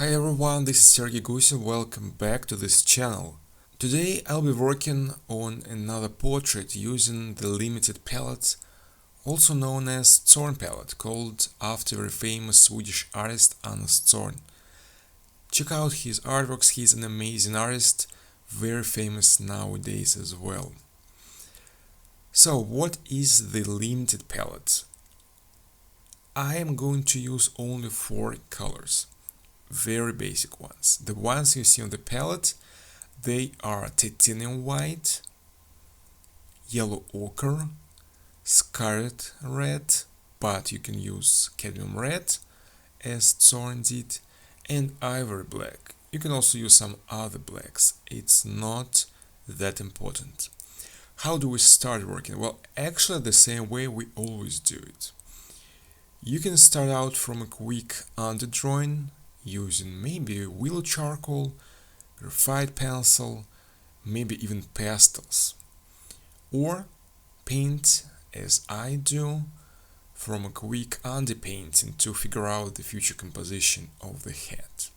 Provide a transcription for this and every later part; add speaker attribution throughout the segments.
Speaker 1: Hi everyone, this is Sergey Gusin, welcome back to this channel. Today I'll be working on another portrait using the limited palette, also known as Zorn palette, called after a famous Swedish artist Zorn. Check out his artworks, he's an amazing artist, very famous nowadays as well. So what is the limited palette? I am going to use only 4 colors. Very basic ones. The ones you see on the palette, they are titanium white, yellow ochre, scarlet red, but you can use cadmium red as Zorn did, and ivory black. You can also use some other blacks, it's not that important. How do we start working? Well, actually the same way we always do it. You can start out from a quick underdrawing using maybe wheel charcoal, graphite pencil, maybe even pastels. Or paint, as I do, from a quick underpainting to figure out the future composition of the head.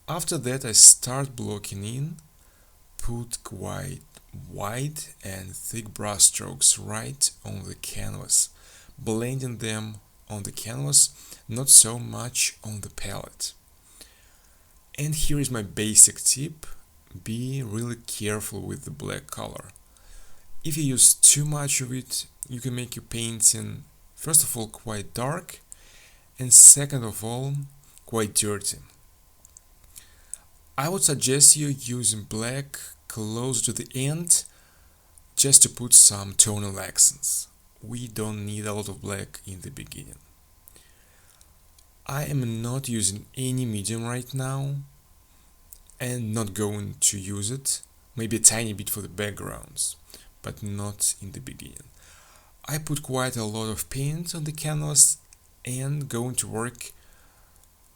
Speaker 1: After that I start blocking in, put quite wide and thick brush strokes right on the canvas, blending them on the canvas, not so much on the palette. And here is my basic tip: be really careful with the black color. If you use too much of it, you can make your painting first of all quite dark, and second of all quite dirty. I would suggest you using black close to the end just to put some tonal accents. We don't need a lot of black in the beginning. I am not using any medium right now and not going to use it, maybe a tiny bit for the backgrounds, but not in the beginning. I put quite a lot of paint on the canvas and going to work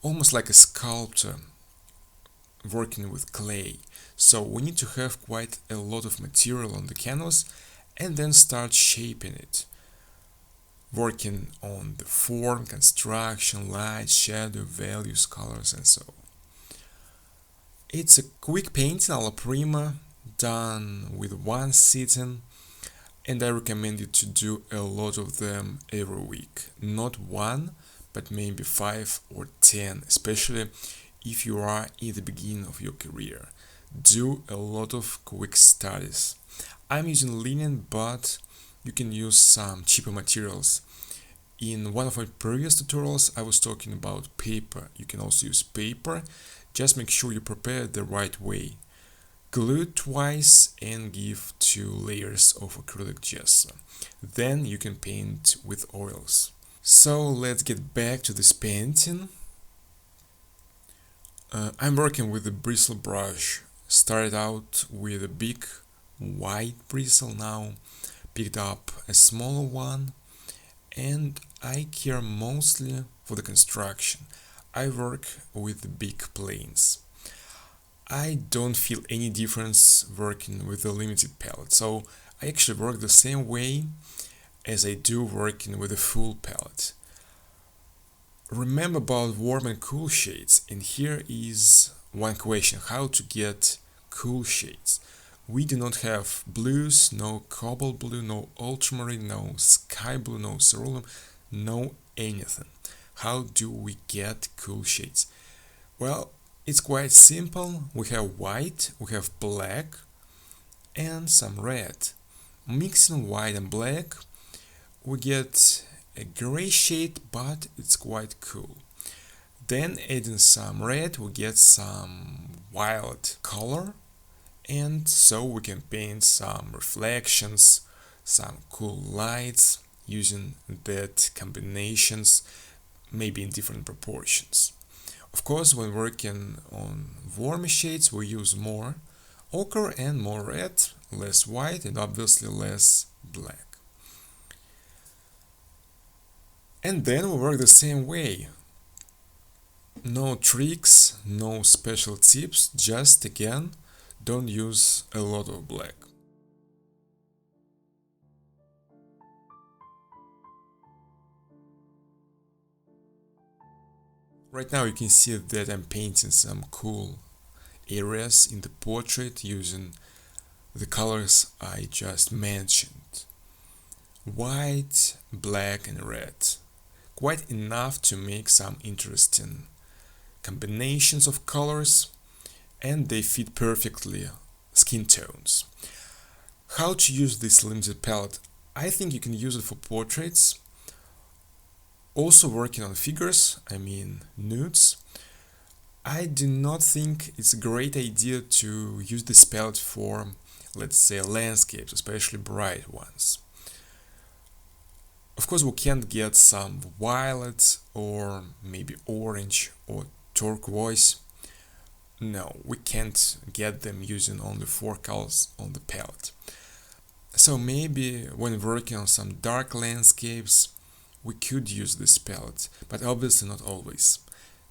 Speaker 1: almost like a sculptor working with clay. So we need to have quite a lot of material on the canvas and then start shaping it, working on the form, construction, light, shadow, values, colors, and so on. It's a quick painting, Alla prima, done with one sitting, and I recommend you to do a lot of them every week. Not one, but maybe 5 or 10, especially if you are in the beginning of your career. Do a lot of quick studies. I'm using linen, but you can use some cheaper materials. In one of my previous tutorials I was talking about paper. You can also use paper, just make sure you prepare it the right way. Glue it twice and give 2 layers of acrylic gesso. Then you can paint with oils. So let's get back to this painting. I'm working with a bristle brush. Started out with a big white bristle, now picked up a smaller one, and I care mostly for the construction. I work with the big planes. I don't feel any difference working with the limited palette, so I actually work the same way as I do working with a full palette. Remember about warm and cool shades, and here is one question: how to get cool shades. We do not have blues, no cobalt blue, no ultramarine, no sky blue, no cerulean, no anything. How do we get cool shades? Well, it's quite simple. We have white, we have black, and some red. Mixing white and black, we get a gray shade, but it's quite cool. Then adding some red, we get some violet color, and so we can paint some reflections, some cool lights, using that combinations, maybe in different proportions. Of course, when working on warmer shades we use more ochre and more red, less white, and obviously less black. And then we work the same way. No tricks, no special tips, just again, don't use a lot of black. Right now you can see that I'm painting some cool areas in the portrait using the colors I just mentioned. White, black and red. Quite enough to make some interesting combinations of colors, and they fit perfectly skin tones. How to use this limited palette? I think you can use it for portraits, also working on figures, I mean nudes. I do not think it's a great idea to use this palette for, let's say, landscapes, especially bright ones. Of course, we can get some violet or maybe orange or turquoise. No, we can't get them using only 4 colors on the palette. So maybe when working on some dark landscapes, we could use this palette, but obviously not always.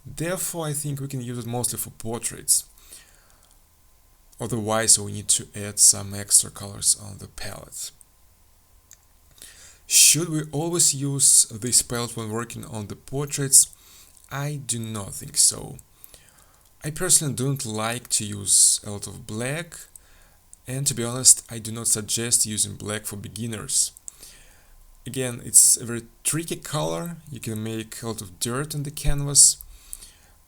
Speaker 1: Therefore, I think we can use it mostly for portraits. Otherwise, we need to add some extra colors on the palette. Should we always use this palette when working on the portraits? I do not think so. I personally don't like to use a lot of black, and to be honest, I do not suggest using black for beginners. Again, it's a very tricky color, you can make a lot of dirt on the canvas.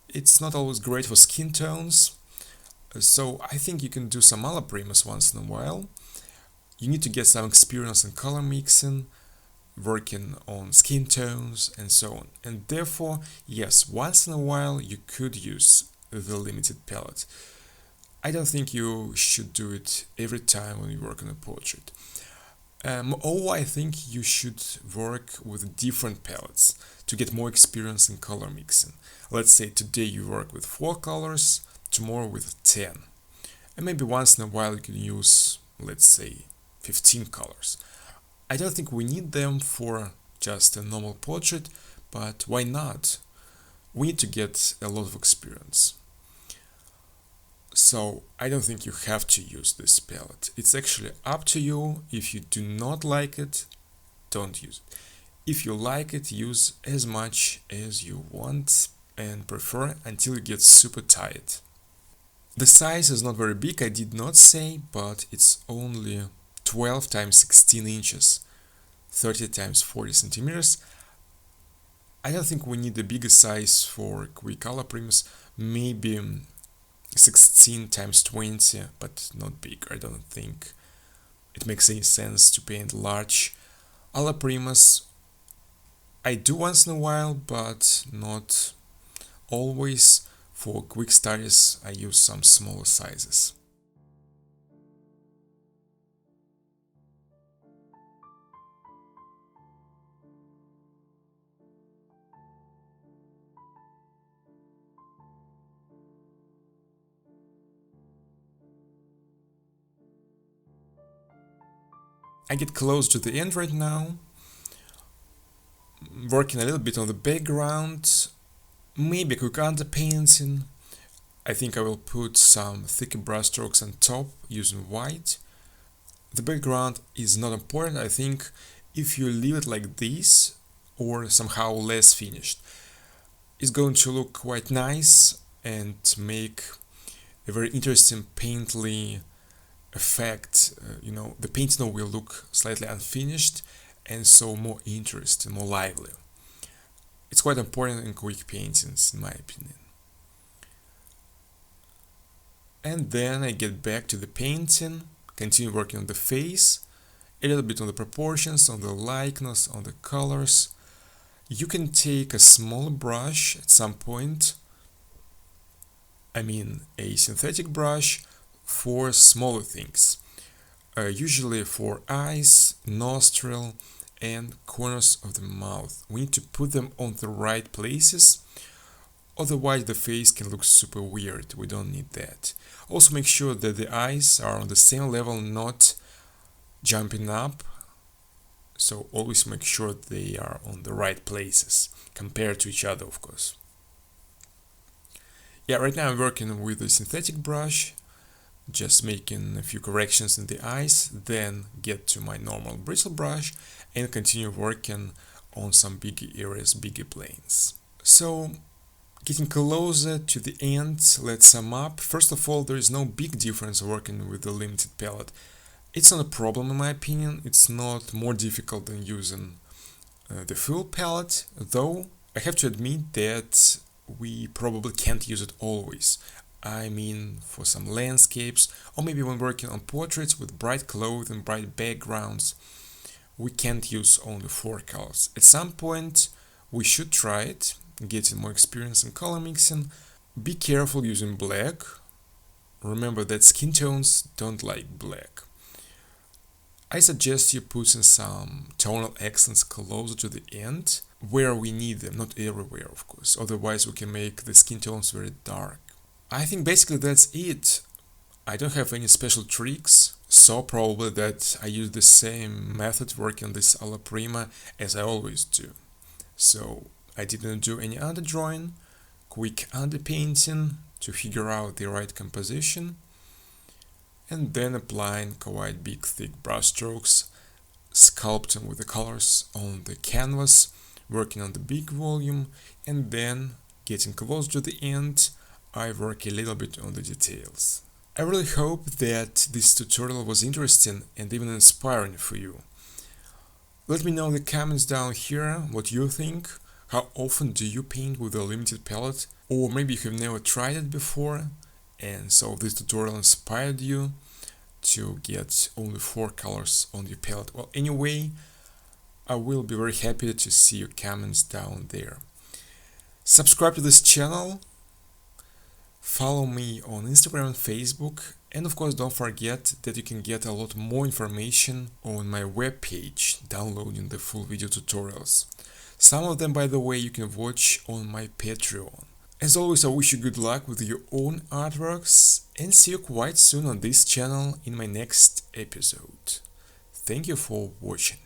Speaker 1: It's not always great for skin tones, so I think you can do some Alla primas once in a while. You need to get some experience in color mixing, working on skin tones and so on. And therefore, yes, once in a while you could use the limited palette. I don't think you should do it every time when you work on a portrait. I think you should work with different palettes to get more experience in color mixing. Let's say today you work with 4 colors, tomorrow with 10. And maybe once in a while you can use, let's say, 15 colors. I don't think we need them for just a normal portrait, but why not? We need to get a lot of experience. So I don't think you have to use this palette. It's actually up to you. If you do not like it, don't use it. If you like it, use as much as you want and prefer until you get super tired. The size is not very big, I did not say, but it's only 12 times 16 inches, 30 times 40 centimeters. I don't think we need a bigger size for quick Alla primas, maybe 16 times 20, but not big. I don't think it makes any sense to paint large Alla primas. I do once in a while, but not always. For quick studies, I use some smaller sizes. I get close to the end right now, working a little bit on the background, maybe quick underpainting. I think I will put some thicker brushstrokes on top using white. The background is not important. I think if you leave it like this or somehow less finished, it's going to look quite nice and make a very interesting painterly effect. The painting will look slightly unfinished and so more interesting, more lively. It's quite important in quick paintings, in my opinion. And then I get back to the painting, continue working on the face, a little bit on the proportions, on the likeness, on the colors. You can take a smaller brush at some point, a synthetic brush for smaller things, usually for eyes, nostril, and corners of the mouth. We need to put them on the right places, otherwise the face can look super weird. We don't need that. Also make sure that the eyes are on the same level, not jumping up. So always make sure they are on the right places, compared to each other, of course. Yeah, right now I'm working with a synthetic brush, just making a few corrections in the eyes, then get to my normal bristle brush and continue working on some bigger areas, bigger planes. So Getting closer to the end, let's sum up. First of all, there is no big difference working with the limited palette. It's not a problem in my opinion, it's not more difficult than using the full palette, though I have to admit that we probably can't use it always. I mean, for some landscapes, or maybe when working on portraits with bright clothes and bright backgrounds, we can't use only 4 colors. At some point, we should try it, getting more experience in color mixing. Be careful using black. Remember that skin tones don't like black. I suggest you putting some tonal accents closer to the end, where we need them, not everywhere of course, otherwise we can make the skin tones very dark. I think basically that's it. I don't have any special tricks, so probably that I use the same method working this Alla prima as I always do. So I didn't do any underdrawing, quick underpainting to figure out the right composition, and then applying quite big thick brush strokes, sculpting with the colors on the canvas, working on the big volume, and then getting close to the end, I work a little bit on the details. I really hope that this tutorial was interesting and even inspiring for you. Let me know in the comments down here what you think. How often do you paint with a limited palette? Or maybe you have never tried it before, and so this tutorial inspired you to get only 4 colors on your palette. Well, anyway, I will be very happy to see your comments down there. Subscribe to this channel, follow me on Instagram and Facebook, and of course don't forget that you can get a lot more information on my webpage, downloading the full video tutorials. Some of them, by the way, you can watch on my Patreon. As always, I wish you good luck with your own artworks, and see you quite soon on this channel in my next episode. Thank you for watching.